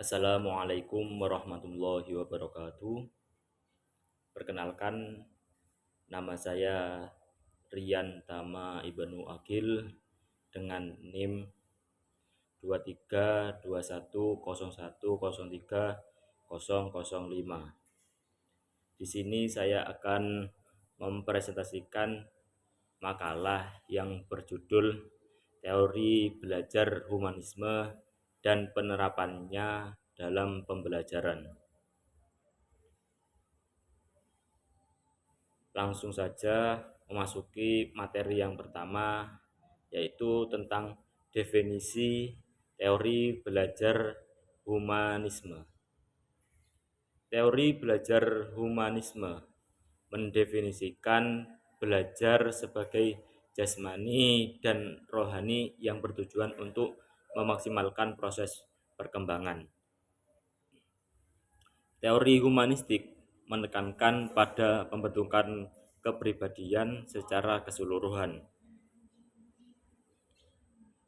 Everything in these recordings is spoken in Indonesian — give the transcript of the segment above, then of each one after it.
Assalamualaikum warahmatullahi wabarakatuh. Perkenalkan, nama saya Rian Tama Ibnu Agil dengan NIM 232101030005. Di sini saya akan mempresentasikan makalah yang berjudul Teori Belajar Humanisme dan Penerapannya dalam Pembelajaran. Langsung saja memasuki materi yang pertama, yaitu tentang definisi teori belajar humanisme. Teori belajar humanisme mendefinisikan belajar sebagai jasmani dan rohani yang bertujuan untuk memaksimalkan proses perkembangan. Teori humanistik menekankan pada pembentukan kepribadian secara keseluruhan.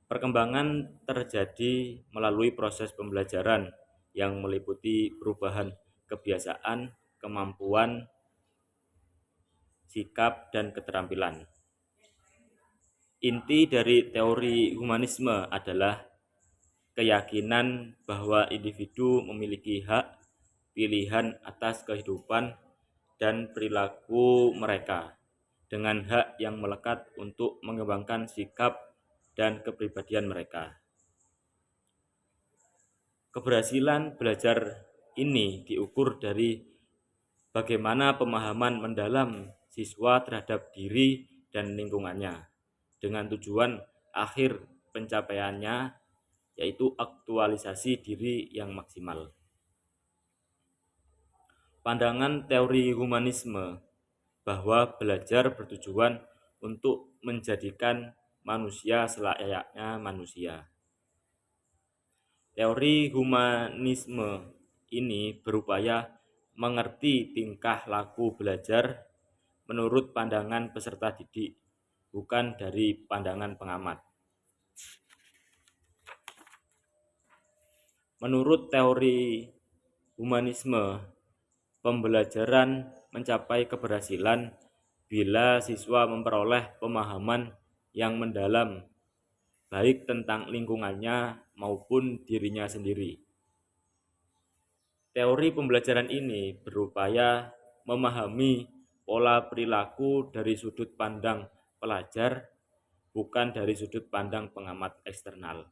Perkembangan terjadi melalui proses pembelajaran yang meliputi perubahan kebiasaan, kemampuan, sikap, dan keterampilan. Inti dari teori humanisme adalah keyakinan bahwa individu memiliki hak pilihan atas kehidupan dan perilaku mereka, dengan hak yang melekat untuk mengembangkan sikap dan kepribadian mereka. Keberhasilan belajar ini diukur dari bagaimana pemahaman mendalam siswa terhadap diri dan lingkungannya, dengan tujuan akhir pencapaiannya yaitu aktualisasi diri yang maksimal. Pandangan teori humanisme bahwa belajar bertujuan untuk menjadikan manusia selayaknya manusia. Teori humanisme ini berupaya mengerti tingkah laku belajar menurut pandangan peserta didik, bukan dari pandangan pengamat. Menurut teori humanisme, pembelajaran mencapai keberhasilan bila siswa memperoleh pemahaman yang mendalam baik tentang lingkungannya maupun dirinya sendiri. Teori pembelajaran ini berupaya memahami pola perilaku dari sudut pandang pelajar, bukan dari sudut pandang pengamat eksternal.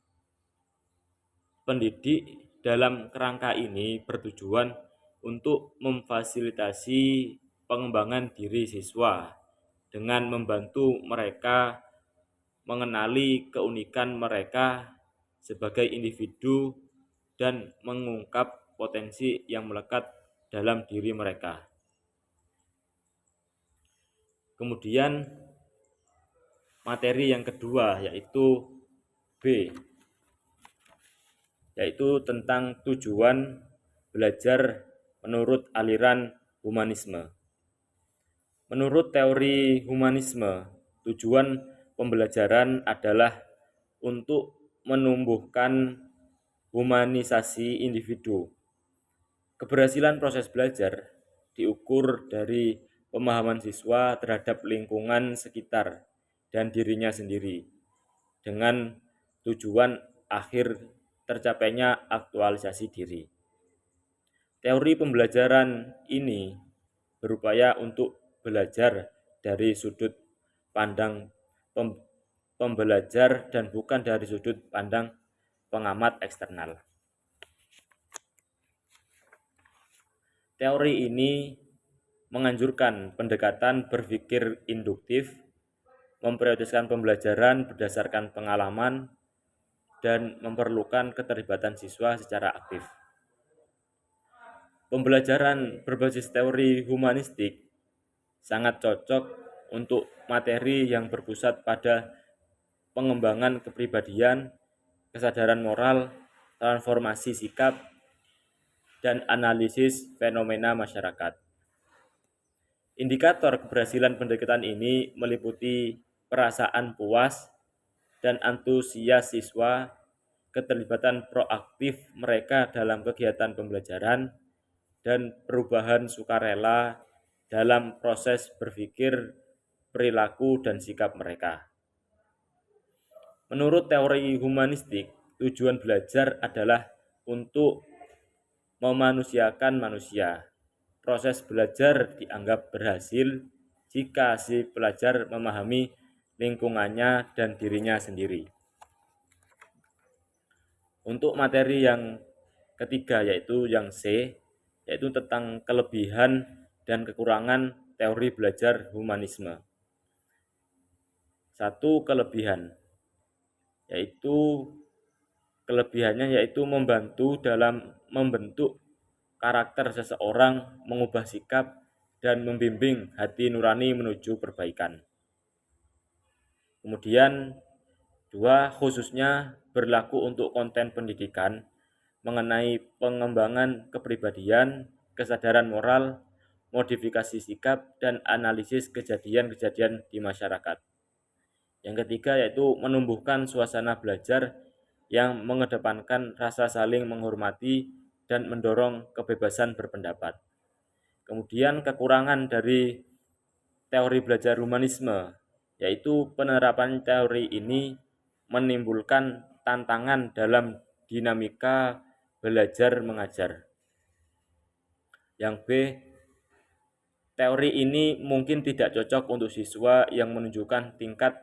Pendidik dalam kerangka ini bertujuan untuk memfasilitasi pengembangan diri siswa dengan membantu mereka mengenali keunikan mereka sebagai individu dan mengungkap potensi yang melekat dalam diri mereka. Kemudian materi yang kedua yaitu B, yaitu tentang tujuan belajar menurut aliran humanisme. Menurut teori humanisme, tujuan pembelajaran adalah untuk menumbuhkan humanisasi individu. Keberhasilan proses belajar diukur dari pemahaman siswa terhadap lingkungan sekitar dan dirinya sendiri, dengan tujuan akhir tercapainya aktualisasi diri. Teori pembelajaran ini berupaya untuk belajar dari sudut pandang pembelajar dan bukan dari sudut pandang pengamat eksternal. Teori ini menganjurkan pendekatan berpikir induktif, memprioritaskan pembelajaran berdasarkan pengalaman, dan memerlukan keterlibatan siswa secara aktif. Pembelajaran berbasis teori humanistik sangat cocok untuk materi yang berpusat pada pengembangan kepribadian, kesadaran moral, transformasi sikap, dan analisis fenomena masyarakat. Indikator keberhasilan pendekatan ini meliputi perasaan puas dan antusias siswa keterlibatan proaktif mereka dalam kegiatan pembelajaran, dan perubahan sukarela dalam proses berpikir, perilaku, dan sikap mereka. Menurut teori humanistik, tujuan belajar adalah untuk memanusiakan manusia. Proses belajar dianggap berhasil jika si pelajar memahami lingkungannya dan dirinya sendiri. Untuk materi yang ketiga, yaitu yang C, yaitu tentang kelebihan dan kekurangan teori belajar humanisme. Satu kelebihan, kelebihannya yaitu membantu dalam membentuk karakter seseorang, mengubah sikap, dan membimbing hati nurani menuju perbaikan. Kemudian, dua, khususnya berlaku untuk konten pendidikan mengenai pengembangan kepribadian, kesadaran moral, modifikasi sikap, dan analisis kejadian-kejadian di masyarakat. Yang ketiga yaitu menumbuhkan suasana belajar yang mengedepankan rasa saling menghormati dan mendorong kebebasan berpendapat. Kemudian kekurangan dari teori belajar humanisme, yaitu penerapan teori ini menimbulkan tantangan dalam dinamika belajar mengajar. Yang B, teori ini mungkin tidak cocok untuk siswa yang menunjukkan tingkat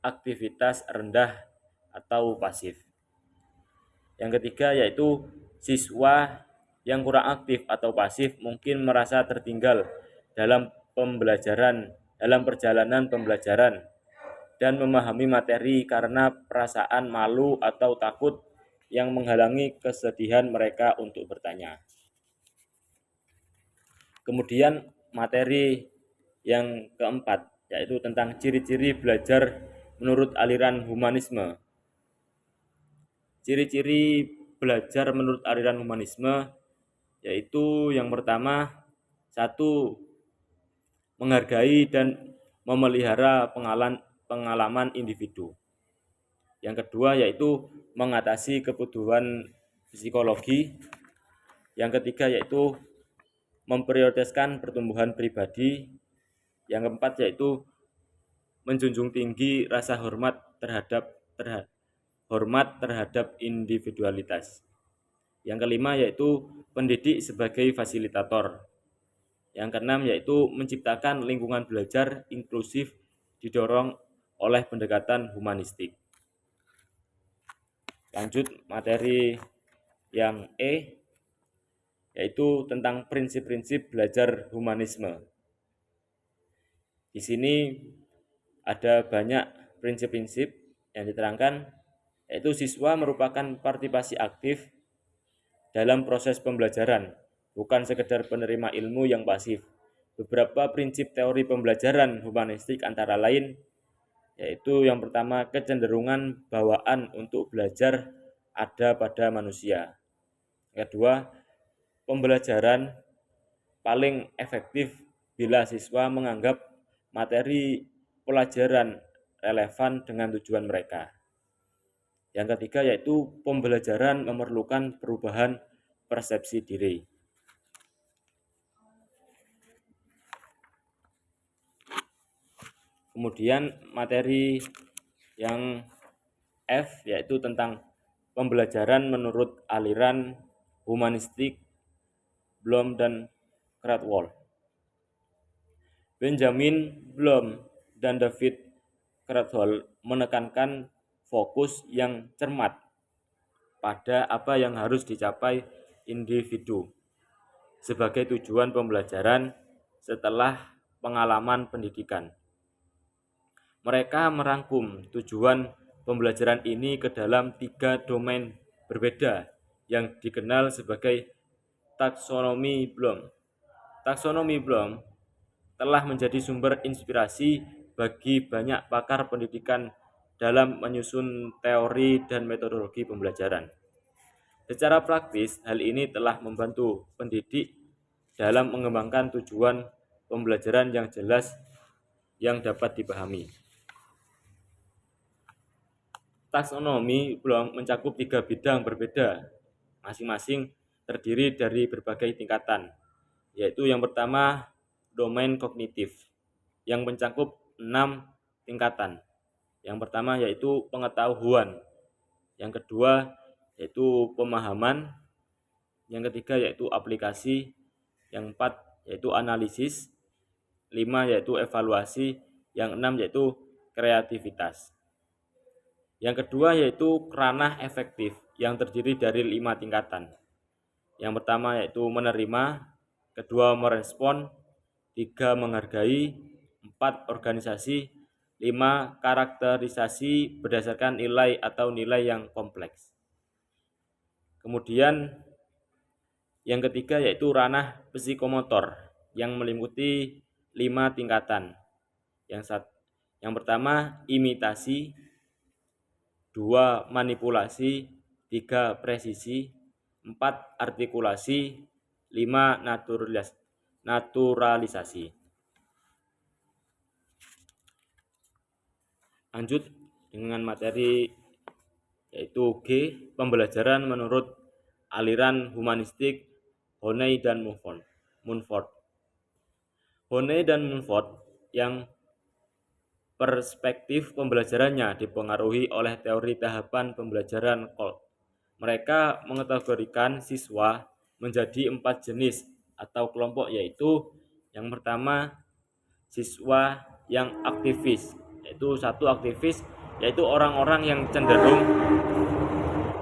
aktivitas rendah atau pasif. Yang ketiga yaitu siswa yang kurang aktif atau pasif mungkin merasa tertinggal dalam perjalanan pembelajaran dan memahami materi karena perasaan malu atau takut yang menghalangi kesedihan mereka untuk bertanya. Kemudian materi yang keempat yaitu tentang ciri-ciri belajar menurut aliran humanisme. Ciri-ciri belajar menurut aliran humanisme yaitu yang pertama, satu, menghargai dan memelihara pengalaman individu. Yang kedua yaitu mengatasi kebutuhan psikologi. Yang ketiga yaitu memprioritaskan pertumbuhan pribadi. Yang keempat yaitu menjunjung tinggi rasa hormat terhadap individualitas. Yang kelima yaitu pendidik sebagai fasilitator. Yang keenam yaitu menciptakan lingkungan belajar inklusif didorong oleh pendekatan humanistik. Lanjut materi yang E, yaitu tentang prinsip-prinsip belajar humanisme. Di sini ada banyak prinsip-prinsip yang diterangkan, yaitu siswa merupakan partisipasi aktif dalam proses pembelajaran, bukan sekedar penerima ilmu yang pasif. Beberapa prinsip teori pembelajaran humanistik antara lain, yaitu yang pertama, kecenderungan bawaan untuk belajar ada pada manusia. Kedua, pembelajaran paling efektif bila siswa menganggap materi pelajaran relevan dengan tujuan mereka. Yang ketiga yaitu pembelajaran memerlukan perubahan persepsi diri. Kemudian materi yang F yaitu tentang pembelajaran menurut aliran humanistik Bloom dan Krathwohl. Benjamin Bloom dan David Krathwohl menekankan fokus yang cermat pada apa yang harus dicapai individu sebagai tujuan pembelajaran setelah pengalaman pendidikan. Mereka merangkum tujuan pembelajaran ini ke dalam 3 domain berbeda yang dikenal sebagai taksonomi Bloom. Taksonomi Bloom telah menjadi sumber inspirasi bagi banyak pakar pendidikan dalam menyusun teori dan metodologi pembelajaran. Secara praktis, hal ini telah membantu pendidik dalam mengembangkan tujuan pembelajaran yang jelas yang dapat dipahami. taksonomi belum mencakup 3 bidang berbeda, masing-masing terdiri dari berbagai tingkatan, yaitu yang pertama domain kognitif, yang mencakup 6 tingkatan. Yang pertama yaitu pengetahuan, yang kedua yaitu pemahaman, yang ketiga yaitu aplikasi, yang keempat yaitu analisis, 5 yaitu evaluasi, yang 6 yaitu kreativitas. Yang kedua yaitu ranah efektif yang terdiri dari 5 tingkatan. Yang pertama yaitu menerima, kedua merespon, 3 menghargai, 4 organisasi, 5 karakterisasi berdasarkan nilai atau nilai yang kompleks. Kemudian yang ketiga yaitu ranah psikomotor yang meliputi 5 tingkatan. Yang pertama imitasi, 2 manipulasi, 3 presisi, 4 artikulasi, 5 naturalisasi. Lanjut dengan materi yaitu G, pembelajaran menurut aliran humanistik Honey dan Mumford. Honey dan Mumford yang perspektif pembelajarannya dipengaruhi oleh teori tahapan pembelajaran Colt. Mereka mengkategorikan siswa menjadi 4 jenis atau kelompok, yaitu yang pertama siswa yang aktivis, yaitu satu aktivis yaitu orang-orang yang cenderung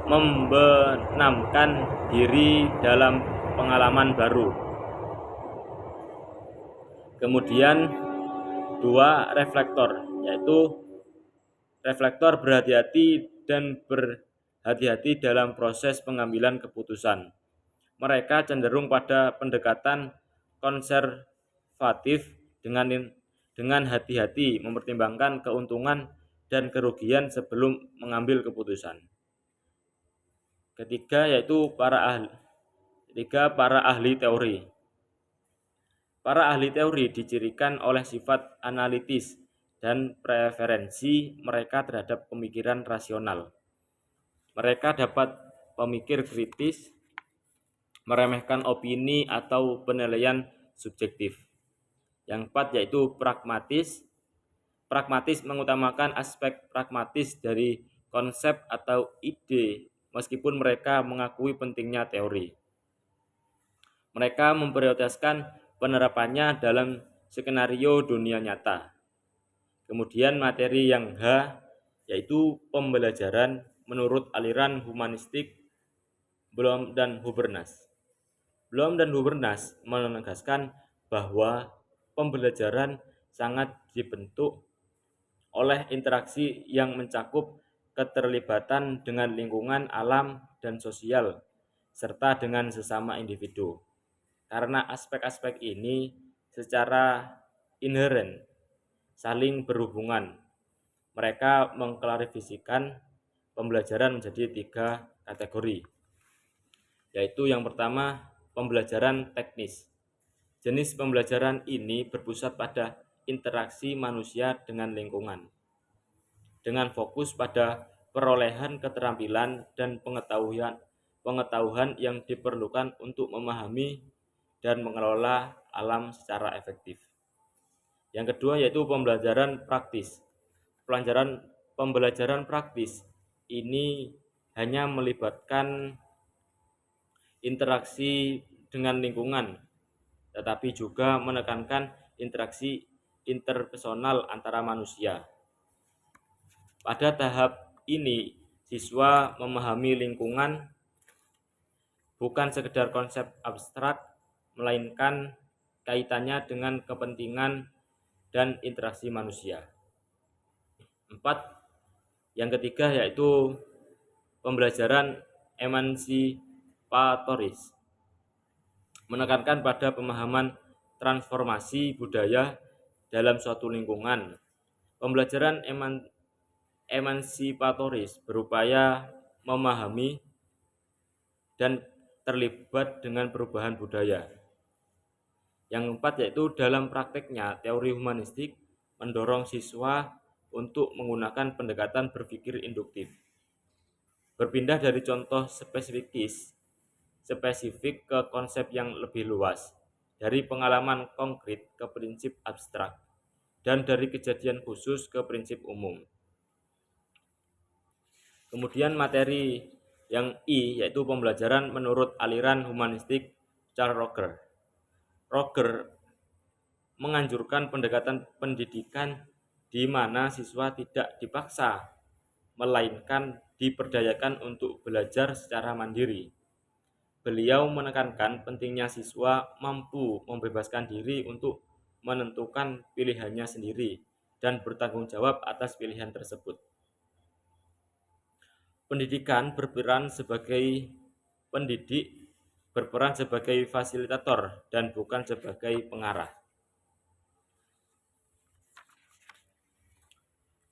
membenamkan diri dalam pengalaman baru. Kemudian 2 reflektor, yaitu reflektor berhati-hati dan berhati-hati dalam proses pengambilan keputusan. Mereka cenderung pada pendekatan konservatif dengan hati-hati mempertimbangkan keuntungan dan kerugian sebelum mengambil keputusan. Ketiga yaitu para ahli teori. Para ahli teori dicirikan oleh sifat analitis dan preferensi mereka terhadap pemikiran rasional. Mereka dapat pemikir kritis, meremehkan opini atau penilaian subjektif. Yang keempat yaitu pragmatis. Pragmatis mengutamakan aspek pragmatis dari konsep atau ide meskipun mereka mengakui pentingnya teori. Mereka memprioritaskan penerapannya dalam skenario dunia nyata. Kemudian materi yang H yaitu pembelajaran menurut aliran humanistik Bloom dan Habermas. Bloom dan Habermas menegaskan bahwa pembelajaran sangat dibentuk oleh interaksi yang mencakup keterlibatan dengan lingkungan alam dan sosial serta dengan sesama individu. Karena aspek-aspek ini secara inheren saling berhubungan, mereka mengklarifikasikan pembelajaran menjadi 3 kategori, yaitu yang pertama pembelajaran teknis. Jenis pembelajaran ini berpusat pada interaksi manusia dengan lingkungan, dengan fokus pada perolehan keterampilan dan pengetahuan yang diperlukan untuk memahami dan mengelola alam secara efektif. Yang kedua yaitu pembelajaran praktis. Pembelajaran praktis ini hanya melibatkan interaksi dengan lingkungan, tetapi juga menekankan interaksi interpersonal antara manusia. Pada tahap ini, siswa memahami lingkungan bukan sekedar konsep abstrak, melainkan kaitannya dengan kepentingan dan interaksi manusia. 4. Yang ketiga yaitu pembelajaran emansipatoris, menekankan pada pemahaman transformasi budaya dalam suatu lingkungan. Pembelajaran emansipatoris berupaya memahami dan terlibat dengan perubahan budaya. Yang keempat yaitu dalam prakteknya teori humanistik mendorong siswa untuk menggunakan pendekatan berpikir induktif. Berpindah dari contoh spesifik ke konsep yang lebih luas, dari pengalaman konkret ke prinsip abstrak, dan dari kejadian khusus ke prinsip umum. Kemudian materi yang I, yaitu pembelajaran menurut aliran humanistik Charles Roger. Roger menganjurkan pendekatan pendidikan di mana siswa tidak dipaksa, melainkan diperdayakan untuk belajar secara mandiri. Beliau menekankan pentingnya siswa mampu membebaskan diri untuk menentukan pilihannya sendiri dan bertanggung jawab atas pilihan tersebut. Pendidikan berperan sebagai fasilitator dan bukan sebagai pengarah.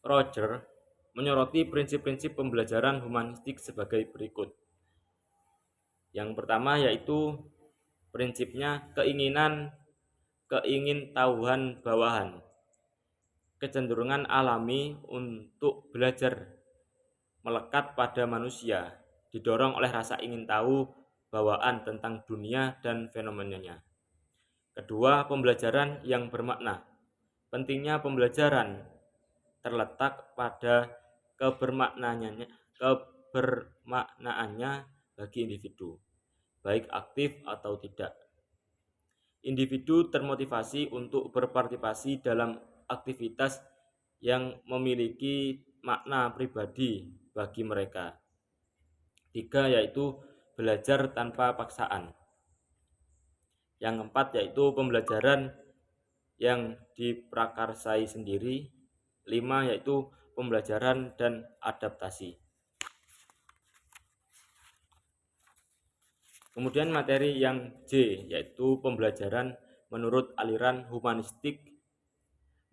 Roger menyoroti prinsip-prinsip pembelajaran humanistik sebagai berikut. Yang pertama yaitu prinsipnya keingintahuan bawahan. Kecenderungan alami untuk belajar melekat pada manusia, didorong oleh rasa ingin tahu bawaan tentang dunia dan fenomenanya. Kedua, pembelajaran yang bermakna. Pentingnya pembelajaran terletak pada kebermaknaannya bagi individu, baik aktif atau tidak. Individu termotivasi untuk berpartisipasi dalam aktivitas yang memiliki makna pribadi bagi mereka. 3 yaitu belajar tanpa paksaan. Yang 4 yaitu pembelajaran yang diprakarsai sendiri. 5 yaitu pembelajaran dan adaptasi. Kemudian materi yang J yaitu pembelajaran menurut aliran humanistik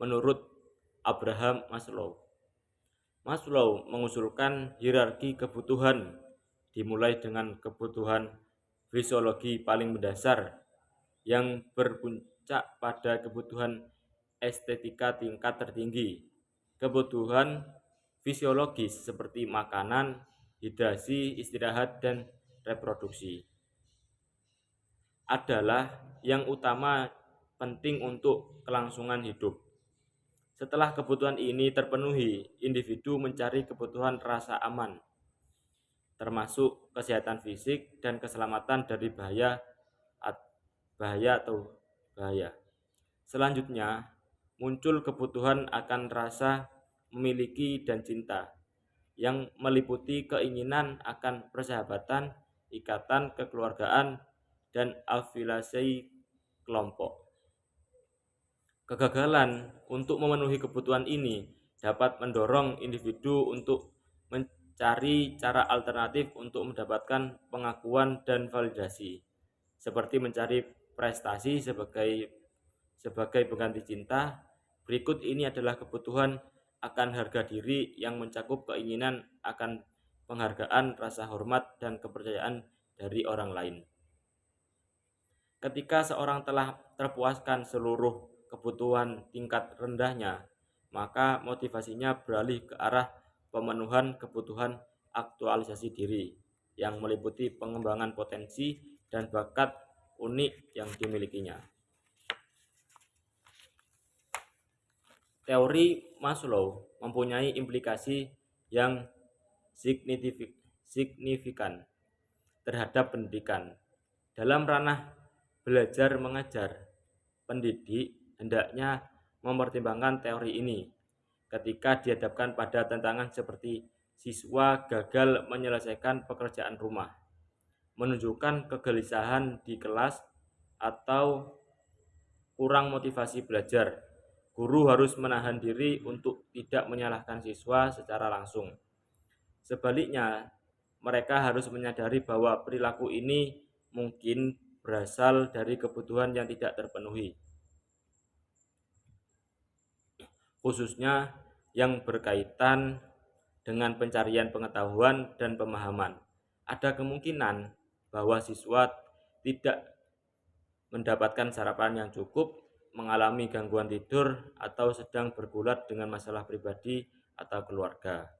menurut Abraham Maslow. Maslow mengusulkan hierarki kebutuhan dimulai dengan kebutuhan fisiologi paling mendasar yang berpuncak pada kebutuhan estetika tingkat tertinggi. Kebutuhan fisiologis seperti makanan, hidrasi, istirahat, dan reproduksi adalah yang utama penting untuk kelangsungan hidup. Setelah kebutuhan ini terpenuhi, individu mencari kebutuhan rasa aman, termasuk kesehatan fisik dan keselamatan dari bahaya. Selanjutnya, muncul kebutuhan akan rasa memiliki dan cinta, yang meliputi keinginan akan persahabatan, ikatan kekeluargaan, dan afiliasi kelompok. Kegagalan untuk memenuhi kebutuhan ini dapat mendorong individu untuk mencari cara alternatif untuk mendapatkan pengakuan dan validasi, seperti mencari prestasi sebagai pengganti cinta. Berikut ini adalah kebutuhan akan harga diri yang mencakup keinginan akan penghargaan, rasa hormat, dan kepercayaan dari orang lain. Ketika seorang telah terpuaskan seluruh kebutuhan tingkat rendahnya, maka motivasinya beralih ke arah pemenuhan kebutuhan aktualisasi diri yang meliputi pengembangan potensi dan bakat unik yang dimilikinya. Teori Maslow mempunyai implikasi yang signifikan terhadap pendidikan. Dalam ranah belajar mengajar, pendidik hendaknya mempertimbangkan teori ini ketika dihadapkan pada tantangan seperti siswa gagal menyelesaikan pekerjaan rumah, menunjukkan kegelisahan di kelas, atau kurang motivasi belajar. Guru harus menahan diri untuk tidak menyalahkan siswa secara langsung. Sebaliknya, mereka harus menyadari bahwa perilaku ini mungkin berasal dari kebutuhan yang tidak terpenuhi, khususnya yang berkaitan dengan pencarian pengetahuan dan pemahaman. Ada kemungkinan bahwa siswa tidak mendapatkan sarapan yang cukup, mengalami gangguan tidur atau sedang bergulat dengan masalah pribadi atau keluarga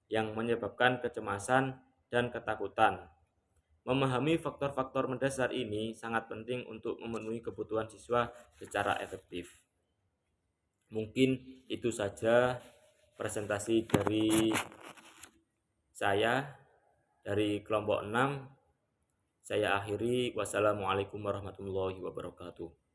yang menyebabkan kecemasan dan ketakutan. Memahami faktor-faktor mendasar ini sangat penting untuk memenuhi kebutuhan siswa secara efektif. Mungkin itu saja presentasi dari saya dari kelompok 6. Saya akhiri. Wassalamualaikum warahmatullahi wabarakatuh.